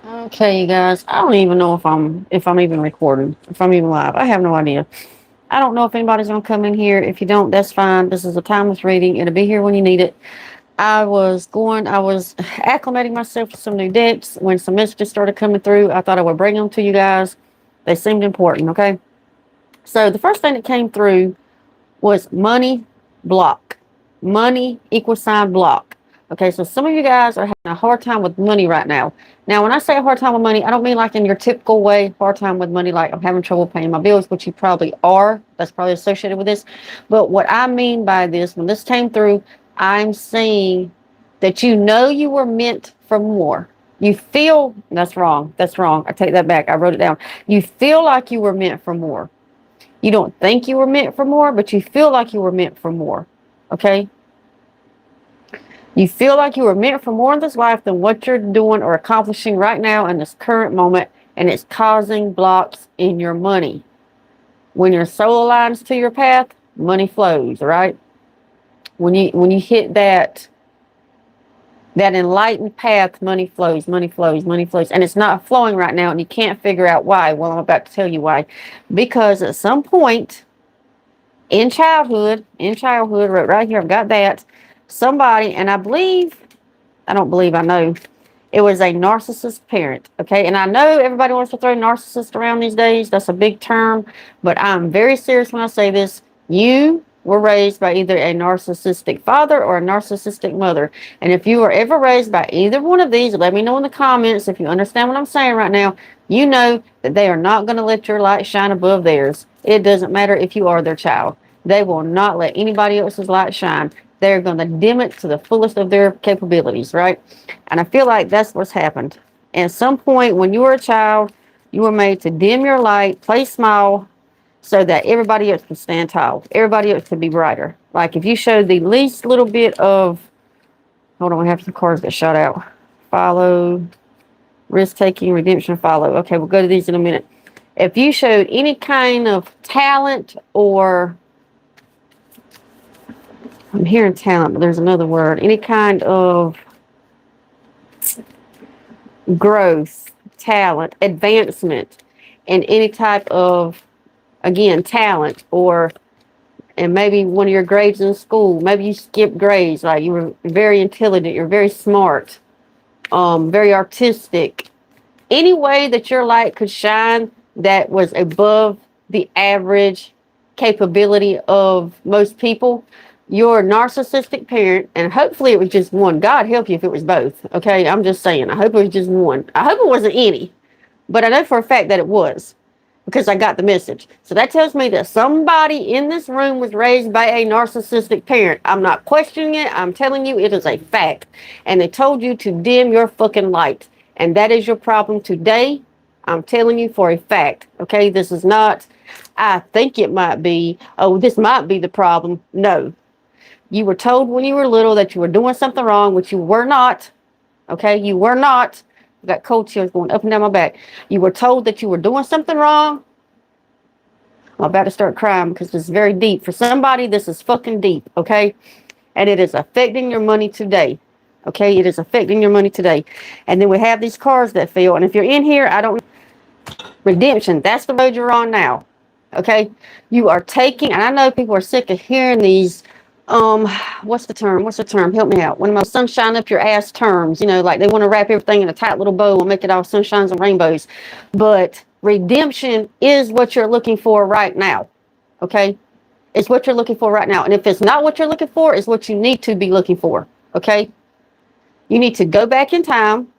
Okay, you guys. I don't even know if I'm even recording, if I'm even live. I have no idea. I don't know if anybody's gonna come in here. If you don't, that's fine. This is a timeless reading. It'll be here when you need it. I was acclimating myself to some new decks. When some messages started coming through, I thought I would bring them to you guys. They seemed important. Okay. So the first thing that came through was money block. Money equal sign block. Okay, so some of you guys are having a hard time with money right now. Now, when I say a hard time with money, I don't mean like in your typical way, hard time with money, like I'm having trouble paying my bills, which you probably are. That's probably associated with this. But what I mean by this, when this came through, I'm saying that you know you were meant for more. You feel that's wrong. That's wrong. I take that back. I wrote it down. You feel like you were meant for more. You don't think you were meant for more, but you feel like you were meant for more. Okay? You feel like you were meant for more in this life than what you're doing or accomplishing right now in this current moment, and it's causing blocks in your money. When your soul aligns to your path, money flows, right? When you hit that enlightened path, money flows, money flows, money flows. And it's not flowing right now, and you can't figure out why. Well, I'm about to tell you why. Because at some point in childhood, right here, I've got that, somebody, and I know, it was a narcissist parent, okay? And I know everybody wants to throw narcissist around these days. That's a big term, but I'm very serious when I say this. You were raised by either a narcissistic father or a narcissistic mother. And if you were ever raised by either one of these, let me know in the comments if you understand what I'm saying right now. You know that they are not going to let your light shine above theirs. It doesn't matter if you are their child. They will not let anybody else's light shine. They're going to dim it to the fullest of their capabilities, right? And I feel like that's what's happened. At some point when you were a child, you were made to dim your light, play small, so that everybody else could stand tall. Everybody else could be brighter. Like if you showed the least little bit of, hold on, we have some cards that shot out. Follow, risk taking, redemption, follow. Okay, we'll go to these in a minute. If you showed any kind of talent or, I'm hearing talent, but there's another word, any kind of growth, talent, advancement, and any type of, again, talent, or and maybe one of your grades in school, maybe you skipped grades, like you were very intelligent, you're very smart, very artistic, any way that your light could shine that was above the average capability of most people, your narcissistic parent, and hopefully it was just one. God help you if it was both. Okay, I'm just saying. I hope it was just one. I hope it wasn't any, but I know for a fact that it was because I got the message. So that tells me that somebody in this room was raised by a narcissistic parent. I'm not questioning it. I'm telling you it is a fact. And they told you to dim your fucking light. And that is your problem today. I'm telling you for a fact. Okay, this is not, I think it might be, oh, this might be the problem. No. You were told when you were little that you were doing something wrong, which you were not. Okay, you were not. I got cold chills going up and down my back. You were told that you were doing something wrong. I'm about to start crying because this is very deep. For somebody, this is fucking deep, okay? And it is affecting your money today. Okay, it is affecting your money today. And then we have these cards that feel, and if you're in here, I don't, redemption, that's the road you're on now. Okay? You are taking, and I know people are sick of hearing these, what's the term? What's the term? Help me out. One of my sunshine up your ass terms, like they want to wrap everything in a tight little bow and make it all sunshines and rainbows. But redemption is what you're looking for right now. Okay? It's what you're looking for right now. And if it's not what you're looking for, it's what you need to be looking for. Okay? You need to go back in time.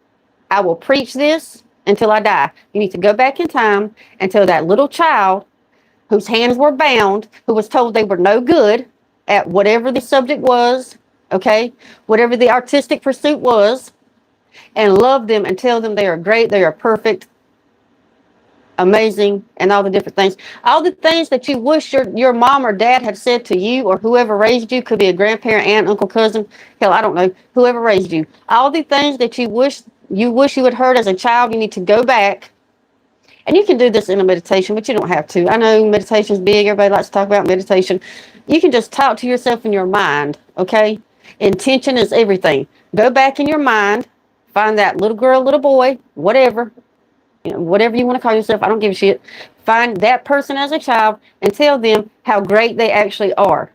I will preach this until I die. You need to go back in time until that little child whose hands were bound, who was told they were no good at whatever the subject was, okay, whatever the artistic pursuit was, and love them and tell them they are great, they are perfect, amazing, and all the different things. All the things that you wish your mom or dad had said to you, or whoever raised you, could be a grandparent, aunt, uncle, cousin, hell, I don't know, whoever raised you. All the things that you wish you had heard as a child, you need to go back. And you can do this in a meditation, but you don't have to. I know meditation is big. Everybody likes to talk about meditation. You can just talk to yourself in your mind, okay? Intention is everything. Go back in your mind, Find that little girl, little boy, whatever, whatever you want to call yourself. I don't give a shit. Find that person as a child and tell them how great they actually are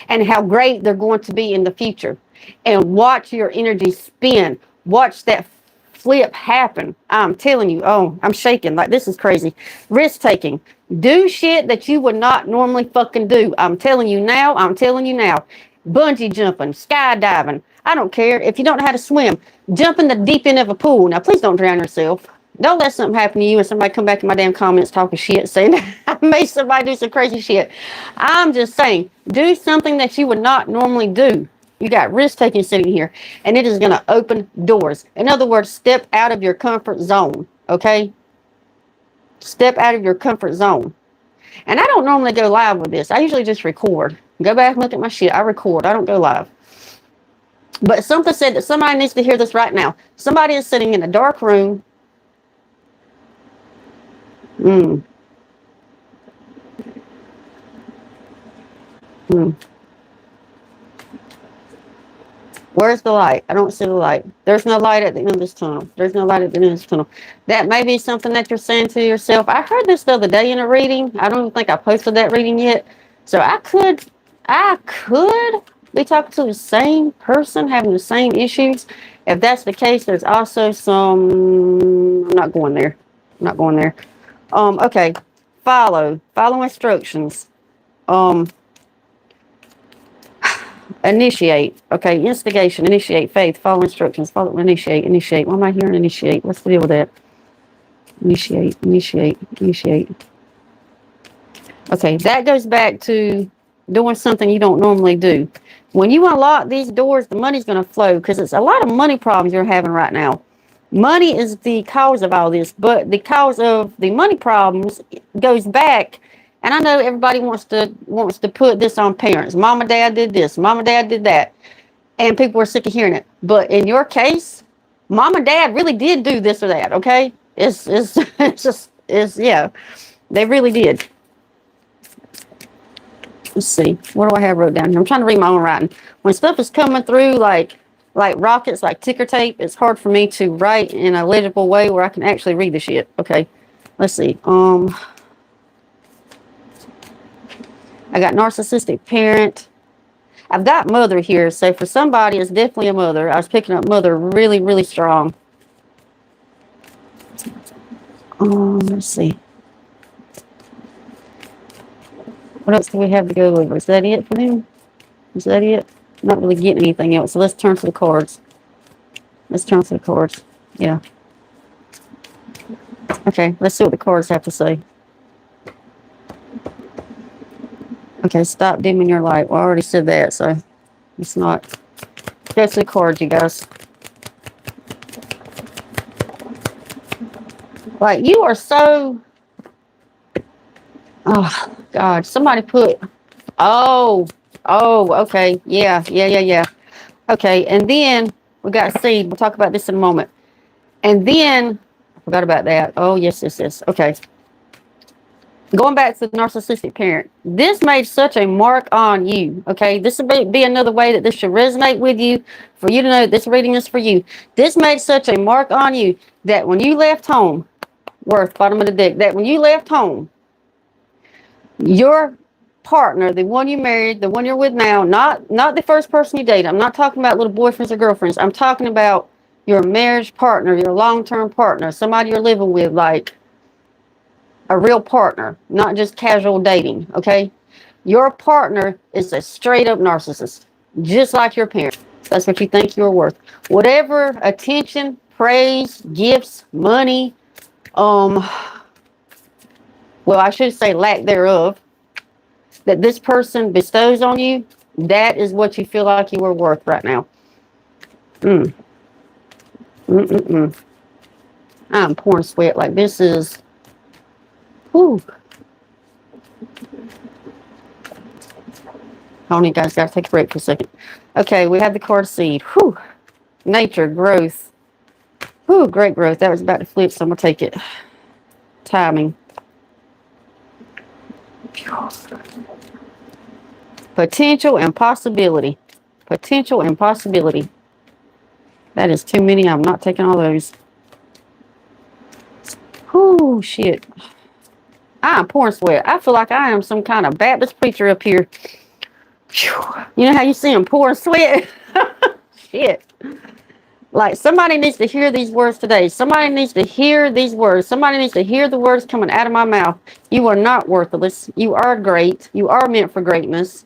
and how great they're going to be in the future. And watch your energy spin. Watch that flip happen. I'm telling you, oh, I'm shaking. Like, this is crazy. Risk taking. Do shit that you would not normally fucking do. I'm telling you now. I'm telling you now. Bungee jumping, skydiving. I don't care. If you don't know how to swim, jump in the deep end of a pool. Now, please don't drown yourself. Don't let something happen to you and somebody come back in my damn comments talking shit saying I made somebody do some crazy shit. I'm just saying, do something that you would not normally do. You got risk taking sitting here, and it is going to open doors. In other words, step out of your comfort zone. Okay? Step out of your comfort zone. And I don't normally go live with this. I usually just record. Go back and look at my shit. I record. I don't go live. But something said that somebody needs to hear this right now. Somebody is sitting in a dark room. Where's the light? I don't see the light. There's no light at the end of this tunnel. There's no light at the end of this tunnel. That may be something that you're saying to yourself. I heard this the other day in a reading. I don't even think I posted that reading yet. So I could be talking to the same person, having the same issues. If that's the case, there's also some, I'm not going there. I'm not going there. Okay. Follow instructions. Initiate. Okay, instigation, initiate, faith, follow instructions, follow, initiate. Why am I hearing initiate? What's the deal with that? Initiate. Okay, that goes back to doing something you don't normally do. When you unlock these doors, the money's going to flow because it's a lot of money problems you're having right now. Money is the cause of all this, but the cause of the money problems goes back. And I know everybody wants to put this on parents. Mom and dad did this. Mom and dad did that. And people are sick of hearing it. But in your case, mom and dad really did do this or that, okay? It's yeah. They really did. Let's see. What do I have wrote down here? I'm trying to read my own writing. When stuff is coming through like rockets, like ticker tape, it's hard for me to write in a legible way where I can actually read the shit. Okay. Let's see. I got narcissistic parent. I've got mother here. So for somebody, it's definitely a mother. I was picking up mother really, really strong. Let's see. What else do we have to go over? Is that it for them? Is that it? I'm not really getting anything else. So let's turn to the cards. Yeah. Okay, let's see what the cards have to say. Okay, stop dimming your light. Well, I already said that, so it's not. Go to the cards, you guys. Like, you are so... Oh, God. Somebody put... Oh, okay. Yeah. Okay, and then we got seed. We'll talk about this in a moment. And then... I forgot about that. Oh, yes. Okay. Going back to the narcissistic parent, this made such a mark on you, okay? This would be another way that this should resonate with you, for you to know this reading is for you. This made such a mark on you that when you left home, bottom of the deck, that when you left home, your partner, the one you married, the one you're with now, not the first person you dated. I'm not talking about little boyfriends or girlfriends. I'm talking about your marriage partner, your long-term partner, somebody you're living with, like a real partner, not just casual dating, okay? Your partner is a straight-up narcissist, just like your parents. That's what you think you're worth. Whatever attention, praise, gifts, money, well, I should say lack thereof, that this person bestows on you, that is what you feel like you are worth right now. I'm pouring sweat. Like, this is... Whew. Hold on, you guys. Gotta take a break for a second. Okay, we have the card seed. Whew. Nature, growth. Whew, great growth. That was about to flip, so I'm gonna take it. Timing. Potential and possibility. That is too many. I'm not taking all those. Whoo, shit. I'm pouring sweat. I feel like I am some kind of Baptist preacher up here. Whew. You know how you see them pouring sweat? Shit. Like, somebody needs to hear these words today. Somebody needs to hear these words. Somebody needs to hear the words coming out of my mouth. You are not worthless. You are great. You are meant for greatness.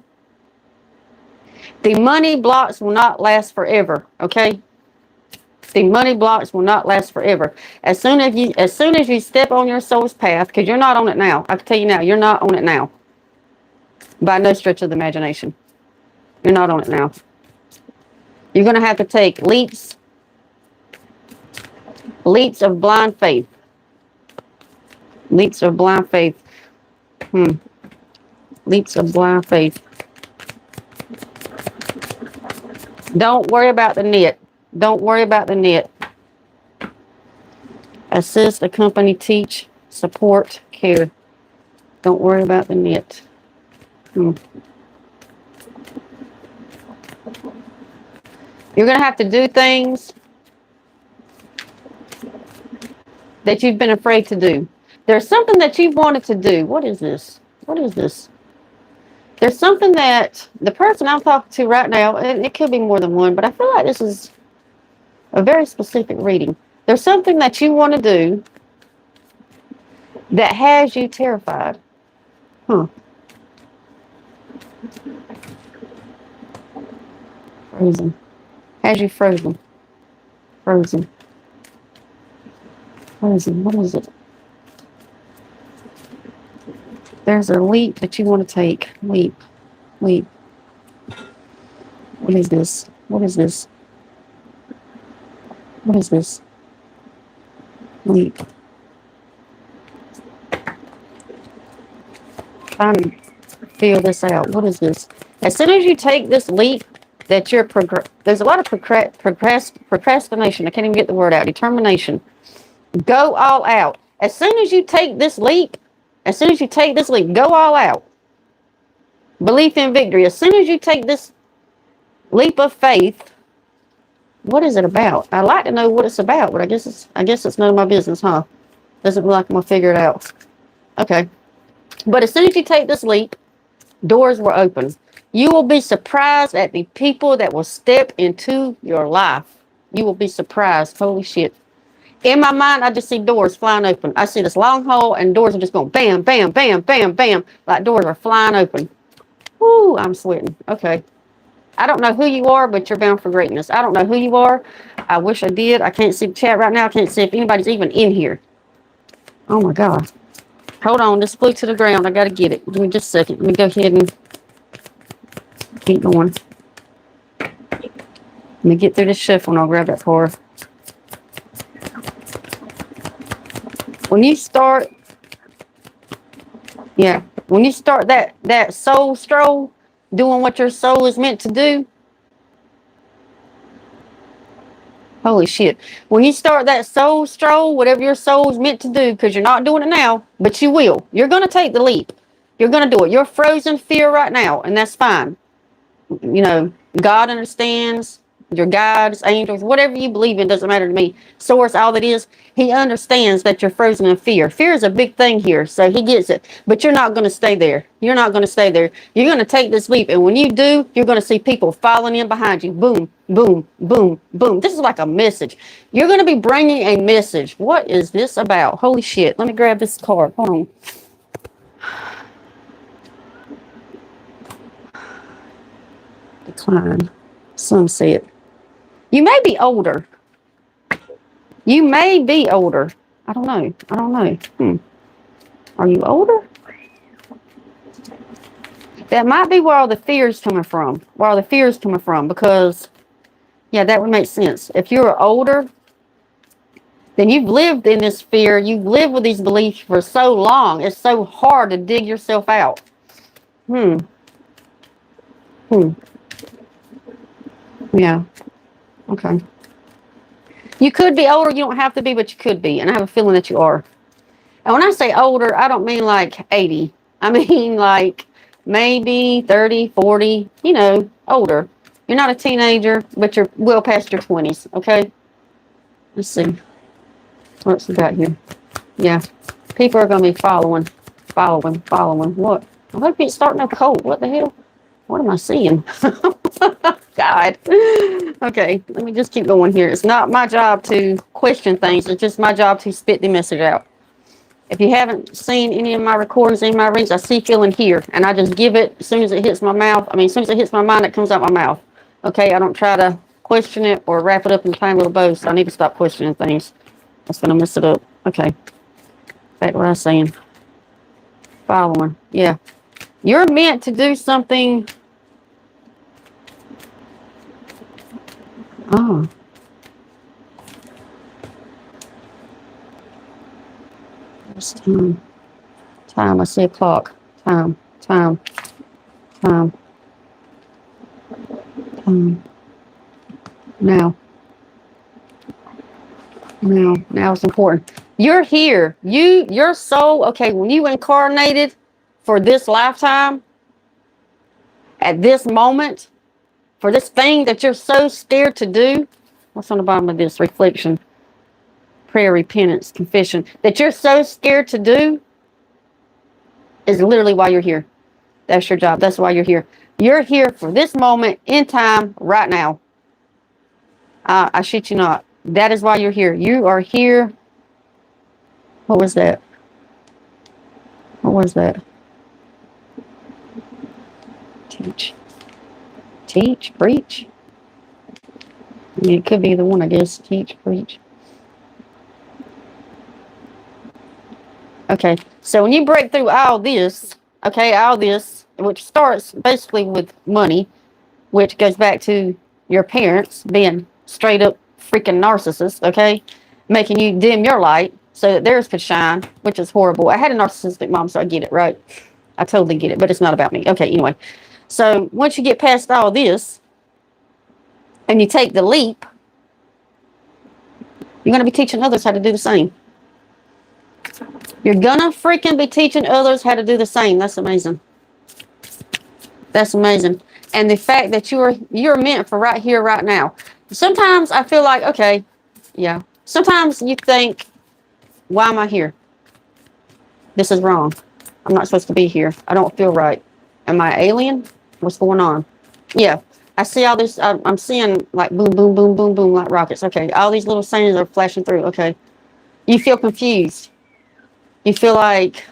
The money blocks will not last forever, okay? The money blocks will not last forever. As soon as you step on your soul's path, because you're not on it now. I can tell you now, you're not on it now. By no stretch of the imagination. You're not on it now. You're going to have to take leaps of blind faith. Leaps of blind faith. Leaps of blind faith. Don't worry about the net. Don't worry about the net. Assist, accompany, teach, support, care. Don't worry about the net. You're going to have to do things that you've been afraid to do. There's something that you've wanted to do. What is this? What is this? There's something that the person I'm talking to right now, and it could be more than one, but I feel like this is a very specific reading. There's something that you want to do that has you terrified. Frozen. Has you frozen. Frozen. Frozen. What is it? There's a leap that you want to take. Leap. Leap. What is this? What is this? What is this? Leap. Trying to feel this out. What is this? As soon as you take this leap, that you're there's a lot of procrastination. I can't even get the word out. Determination. Go all out. As soon as you take this leap, go all out. Belief in victory. As soon as you take this leap of faith, what is it about? I'd like to know what it's about, but I guess it's none of my business, huh? Doesn't look like I'm gonna figure it out. Okay. But as soon as you take this leap, doors will open. You will be surprised at the people that will step into your life. You will be surprised. Holy shit. In my mind, I just see doors flying open. I see this long hole and doors are just going bam, bam, bam, bam, bam. Like doors are flying open. Woo, I'm sweating. Okay. I don't know who you are, but you're bound for greatness. I don't know who you are. I wish I did. I can't see the chat right now. I can't see if anybody's even in here. Oh my God. Hold on. This flew to the ground. I got to get it. Give me just a second. Let me go ahead and keep going. Let me get through this shuffle and I'll grab that card. When you start that soul stroll, doing what your soul is meant to do. Holy shit. When you start that soul stroll, whatever your soul is meant to do, because you're not doing it now, but you will. You're going to take the leap. You're going to do it. You're frozen fear right now, and that's fine. You know, God understands. Your guides, angels, whatever you believe in, doesn't matter to me. Source, all that is, he understands that you're frozen in fear. Fear is a big thing here, so he gets it. But you're not going to stay there. You're not going to stay there. You're going to take this leap, and when you do, you're going to see people falling in behind you. Boom, boom, boom, boom. This is like a message. You're going to be bringing a message. What is this about? Holy shit. Let me grab this card. Hold on. Decline. Sunset. You may be older. You may be older. I don't know. Are you older? That might be where all the fear is coming from. Because, yeah, that would make sense. If you're older, then you've lived in this fear. You've lived with these beliefs for so long. It's so hard to dig yourself out. Yeah. Okay. You could be older. You don't have to be, but you could be. And I have a feeling that you are. And when I say older, I don't mean like 80. I mean like maybe 30, 40, older. You're not a teenager, but you're well past your 20s, okay? Let's see. What's we got here? Yeah. People are going to be following. What? I hope it's starting to cold. What the hell? What am I seeing? God. Okay, let me just keep going here. It's not my job to question things. It's just my job to spit the message out. If you haven't seen any of my recordings, any of my readings, I see, feel, and hear. And I just give it as soon as it hits my mouth. I mean, as soon as it hits my mind, it comes out my mouth. Okay, I don't try to question it or wrap it up in tiny little bows. So I need to stop questioning things. That's going to mess it up. Okay. Back to what I was saying. Following. Yeah. You're meant to do something. Oh. What's time? Time. I see a clock. Time. Now. Now it's important. You're here. Your soul, okay, when you incarnated for this lifetime, at this moment, for this thing that you're so scared to do, what's on the bottom of this? Reflection, prayer, repentance, confession, that you're so scared to do is literally why you're here. That's your job. That's why you're here. You're here for this moment in time right now. I shit you not. That is why you're here. You are here. What was that? What was that? Teach, preach. I mean, it could be either one, I guess. Teach, preach. Okay, so when you break through all this, okay, all this, which starts basically with money, which goes back to your parents being straight up freaking narcissists, okay, making you dim your light so that theirs could shine, which is horrible. I had a narcissistic mom, so I get it, right? I totally get it, but it's not about me. Okay, anyway. So once you get past all this and you take the leap, you're going to be teaching others how to do the same. You're going to freaking be teaching others how to do the same. That's amazing. That's amazing. And the fact that you're meant for right here, right now. Sometimes I feel like, okay, yeah. Sometimes you think, why am I here? This is wrong. I'm not supposed to be here. I don't feel right. Am I alien? What's going on? Yeah. I see all this. I'm seeing like boom, boom, boom, boom, boom, like rockets. Okay. All these little signs are flashing through. Okay. You feel confused. You feel like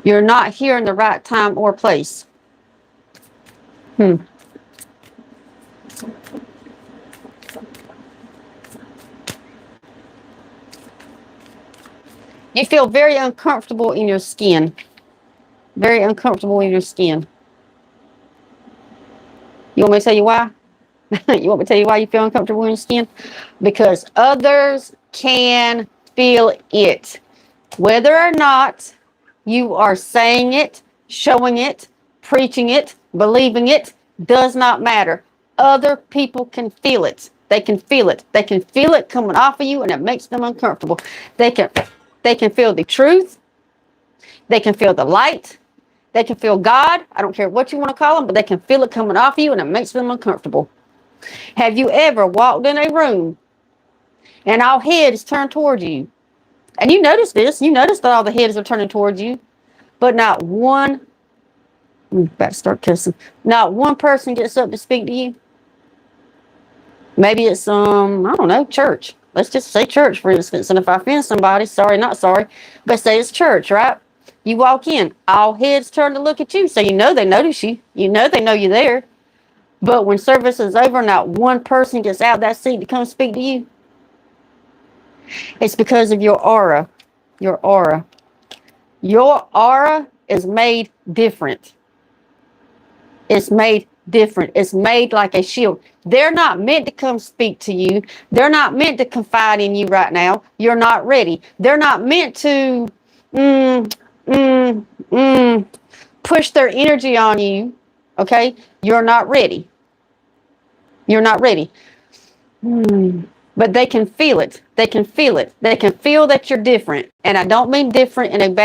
you're not here in the right time or place. You feel very uncomfortable in your skin. Very uncomfortable in your skin. You want me to tell you why? You want me to tell you why you feel uncomfortable in your skin? Because others can feel it. Whether or not you are saying it, showing it, preaching it, believing it, does not matter. Other people can feel it. They can feel it. They can feel it coming off of you, and it makes them uncomfortable. They can feel the truth. They can feel the light. They can feel God. I don't care what you want to call them, but they can feel it coming off you, and it makes them uncomfortable. Have you ever walked in a room and all heads turned toward you? And you notice this. You notice that all the heads are turning towards you, but not one, I'm about to start cussing, not one person gets up to speak to you. Maybe it's, I don't know, church. Let's just say church, for instance. And if I offend somebody, sorry, not sorry, but say it's church, right? You walk in, all heads turn to look at you. So you know they notice you. You know they know you're there. But when service is over, not one person gets out of that seat to come speak to you. It's because of your aura. Your aura. Your aura is made different. It's made different. It's made like a shield. They're not meant to come speak to you. They're not meant to confide in you right now. You're not ready. They're not meant to push their energy on you. Okay? You're not ready. You're not ready. But they can feel it. They can feel it. They can feel that you're different. And I don't mean different in a bad